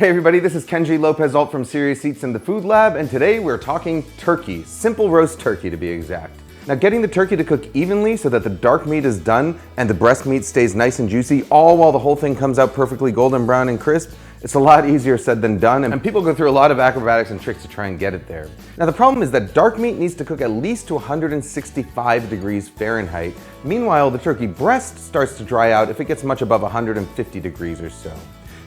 Hey everybody, this is Kenji López-Alt from Serious Eats in the Food Lab, and today we're talking turkey, simple roast turkey to be exact. Now getting the turkey to cook evenly so that the dark meat is done and the breast meat stays nice and juicy, all while the whole thing comes out perfectly golden brown and crisp, it's a lot easier said than done, and people go through a lot of acrobatics and tricks to try and get it there. Now the problem is that dark meat needs to cook at least to 165 degrees Fahrenheit. Meanwhile, the turkey breast starts to dry out if it gets much above 150 degrees or so.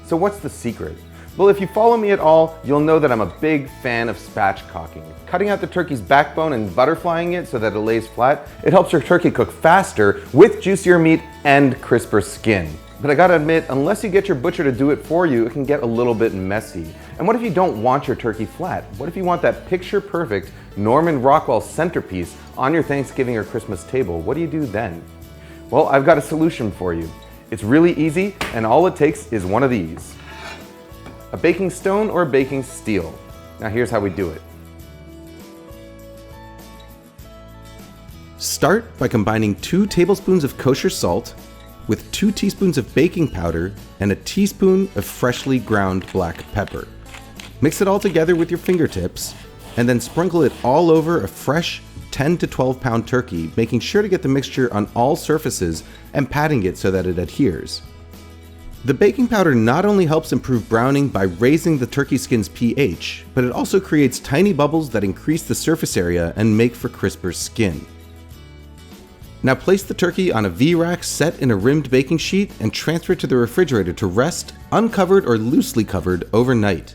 So what's the secret? Well, if you follow me at all, you'll know that I'm a big fan of spatchcocking. Cutting out the turkey's backbone and butterflying it so that it lays flat, it helps your turkey cook faster with juicier meat and crisper skin. But I gotta admit, unless you get your butcher to do it for you, it can get a little bit messy. And what if you don't want your turkey flat? What if you want that picture-perfect Norman Rockwell centerpiece on your Thanksgiving or Christmas table? What do you do then? Well, I've got a solution for you. It's really easy, and all it takes is one of these. A baking stone or a baking steel. Now here's how we do it. Start by combining 2 tablespoons of kosher salt with 2 teaspoons of baking powder and a teaspoon of freshly ground black pepper. Mix it all together with your fingertips and then sprinkle it all over a fresh 10 to 12 pound turkey, making sure to get the mixture on all surfaces and patting it so that it adheres. The baking powder not only helps improve browning by raising the turkey skin's pH, but it also creates tiny bubbles that increase the surface area and make for crisper skin. Now place the turkey on a V-rack set in a rimmed baking sheet and transfer it to the refrigerator to rest, uncovered or loosely covered, overnight.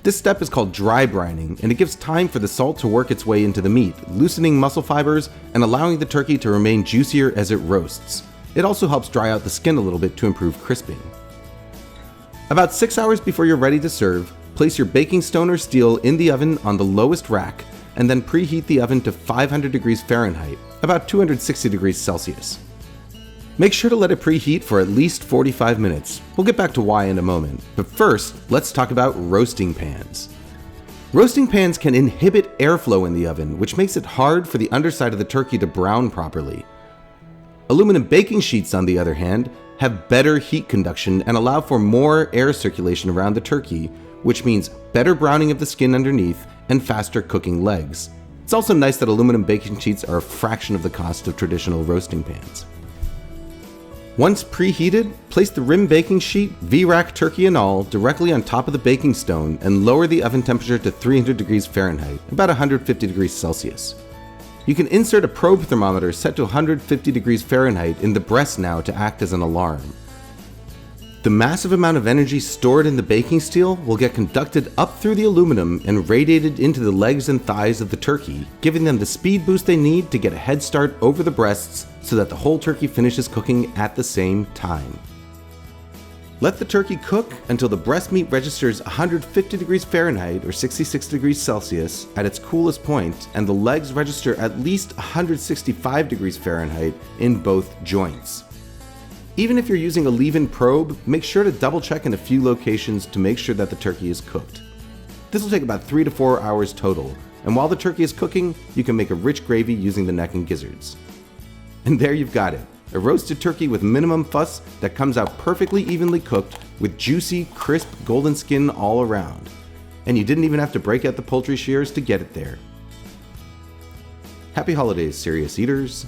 This step is called dry brining, and it gives time for the salt to work its way into the meat, loosening muscle fibers and allowing the turkey to remain juicier as it roasts. It also helps dry out the skin a little bit to improve crisping. About 6 hours before you're ready to serve, place your baking stone or steel in the oven on the lowest rack and then preheat the oven to 500 degrees Fahrenheit, about 260 degrees Celsius. Make sure to let it preheat for at least 45 minutes. We'll get back to why in a moment, but first, let's talk about roasting pans. Roasting pans can inhibit airflow in the oven, which makes it hard for the underside of the turkey to brown properly. Aluminum baking sheets, on the other hand, have better heat conduction and allow for more air circulation around the turkey, which means better browning of the skin underneath and faster cooking legs. It's also nice that aluminum baking sheets are a fraction of the cost of traditional roasting pans. Once preheated, place the rim baking sheet, V-rack turkey and all, directly on top of the baking stone and lower the oven temperature to 300 degrees Fahrenheit, about 150 degrees Celsius. You can insert a probe thermometer set to 150 degrees Fahrenheit in the breast now to act as an alarm. The massive amount of energy stored in the baking steel will get conducted up through the aluminum and radiated into the legs and thighs of the turkey, giving them the speed boost they need to get a head start over the breasts so that the whole turkey finishes cooking at the same time. Let the turkey cook until the breast meat registers 150 degrees Fahrenheit or 66 degrees Celsius at its coolest point, and the legs register at least 165 degrees Fahrenheit in both joints. Even if you're using a leave-in probe, make sure to double check in a few locations to make sure that the turkey is cooked. This will take about 3 to 4 hours total, and while the turkey is cooking, you can make a rich gravy using the neck and gizzards. And there you've got it. A roasted turkey with minimum fuss that comes out perfectly evenly cooked with juicy, crisp, golden skin all around. And you didn't even have to break out the poultry shears to get it there. Happy holidays, serious eaters.